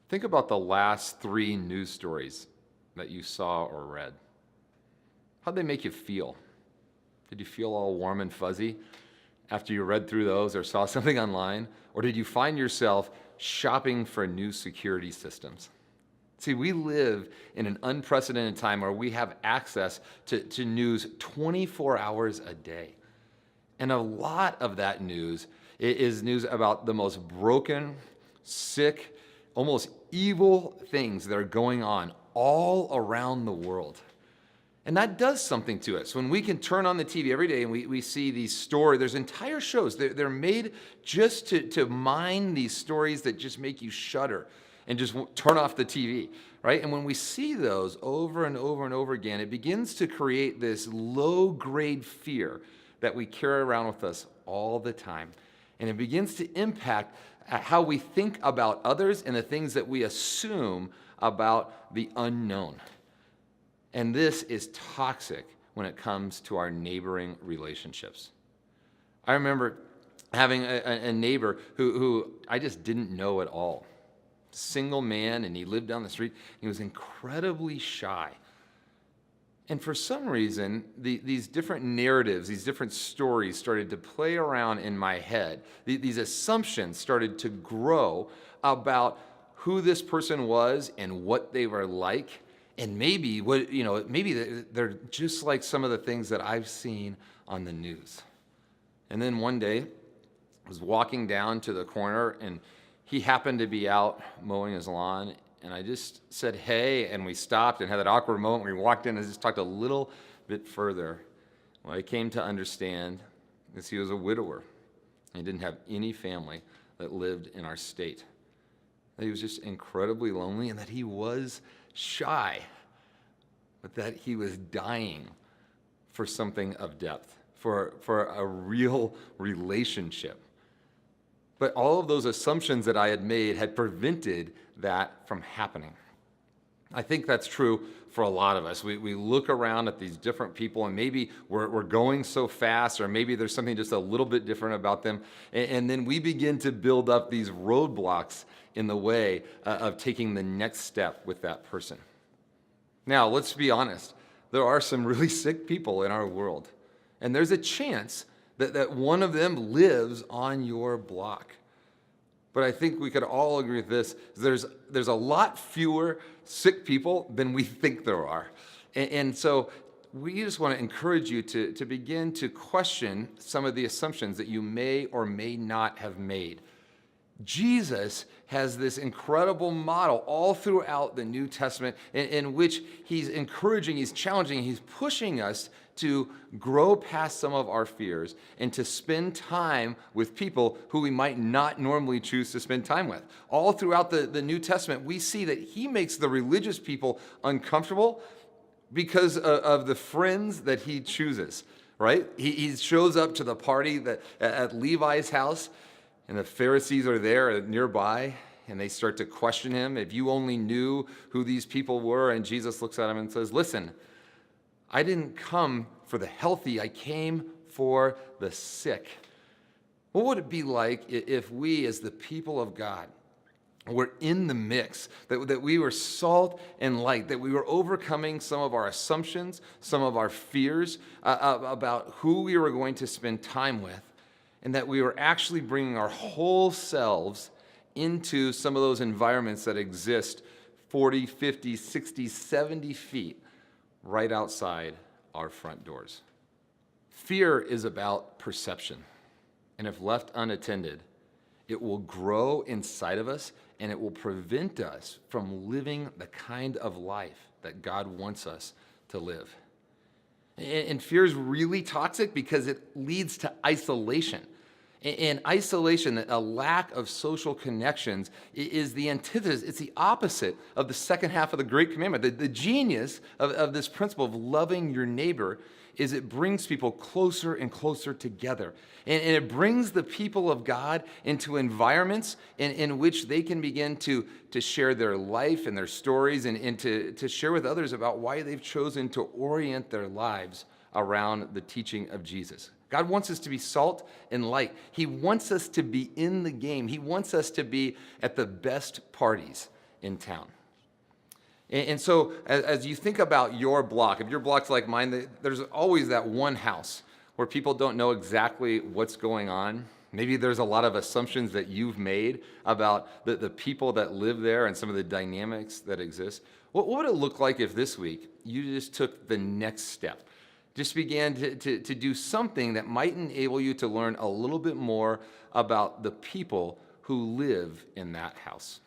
Think about the last three news stories that you saw or read. How'd they make you feel? Did you feel all warm and fuzzy after you read through those or saw something online? Or did you find yourself shopping for new security systems? See, we live in an unprecedented time where we have access to news 24 hours a day. And a lot of that news is news about the most broken, sick, almost evil things that are going on all around the world. And that does something to us. When we can turn on the TV every day and we see these stories, there's entire shows. They're made just to mine these stories that just make you shudder and just turn off the TV, right? And when we see those over and over and over again, it begins to create this low-grade fear that we carry around with us all the time. And it begins to impact how we think about others and the things that we assume about the unknown. And this is toxic when it comes to our neighboring relationships. I remember having a neighbor who I just didn't know at all. Single man, and he lived down the street. He was incredibly shy. And for some reason, these different narratives, these different stories started to play around in my head. These assumptions started to grow about who this person was and what they were like. And maybe they're just like some of the things that I've seen on the news. And then one day, I was walking down to the corner, and he happened to be out mowing his lawn. And I just said, hey, and we stopped and had that awkward moment where we walked in and just talked a little bit further. What I came to understand is he was a widower. He didn't have any family that lived in our state. That he was just incredibly lonely and that he was shy, but that he was dying for something of depth, for a real relationship. But all of those assumptions that I had made had prevented that from happening. I think that's true for a lot of us. We look around at these different people, and maybe we're going so fast, or maybe there's something just a little bit different about them, and then we begin to build up these roadblocks in the way of taking the next step with that person. Now, let's be honest. There are some really sick people in our world, and there's a chance that one of them lives on your block. But I think we could all agree with this. There's a lot fewer sick people than we think there are. And so we just want to encourage you to begin to question some of the assumptions that you may or may not have made. Jesus has this incredible model all throughout the New Testament in which he's encouraging, he's challenging, he's pushing us to grow past some of our fears and to spend time with people who we might not normally choose to spend time with. All throughout the New Testament, we see that he makes the religious people uncomfortable because of the friends that he chooses, right? He shows up to the party at Levi's house, and the Pharisees are there nearby, and they start to question him. If you only knew who these people were, and Jesus looks at him and says, listen, I didn't come for the healthy, I came for the sick. What would it be like if we, as the people of God, were in the mix, that we were salt and light, that we were overcoming some of our assumptions, some of our fears about who we were going to spend time with, and that we were actually bringing our whole selves into some of those environments that exist 40, 50, 60, 70 feet right outside our front doors. Fear is about perception, and if left unattended, it will grow inside of us, and it will prevent us from living the kind of life that God wants us to live. And fear is really toxic because it leads to isolation. And isolation, a lack of social connections, is the antithesis. It's the opposite of the second half of the Great Commandment. The genius of this principle of loving your neighbor is it brings people closer and closer together. And it brings the people of God into environments in which they can begin to share their life and their stories and to share with others about why they've chosen to orient their lives around the teaching of Jesus. God wants us to be salt and light. He wants us to be in the game. He wants us to be at the best parties. in town. And so as you think about your block, if your block's like mine, there's always that one house where people don't know exactly what's going on. Maybe there's a lot of assumptions that you've made about the people that live there and some of the dynamics that exist. What would it look like if this week you just took the next step? Just began to do something that might enable you to learn a little bit more about the people who live in that house.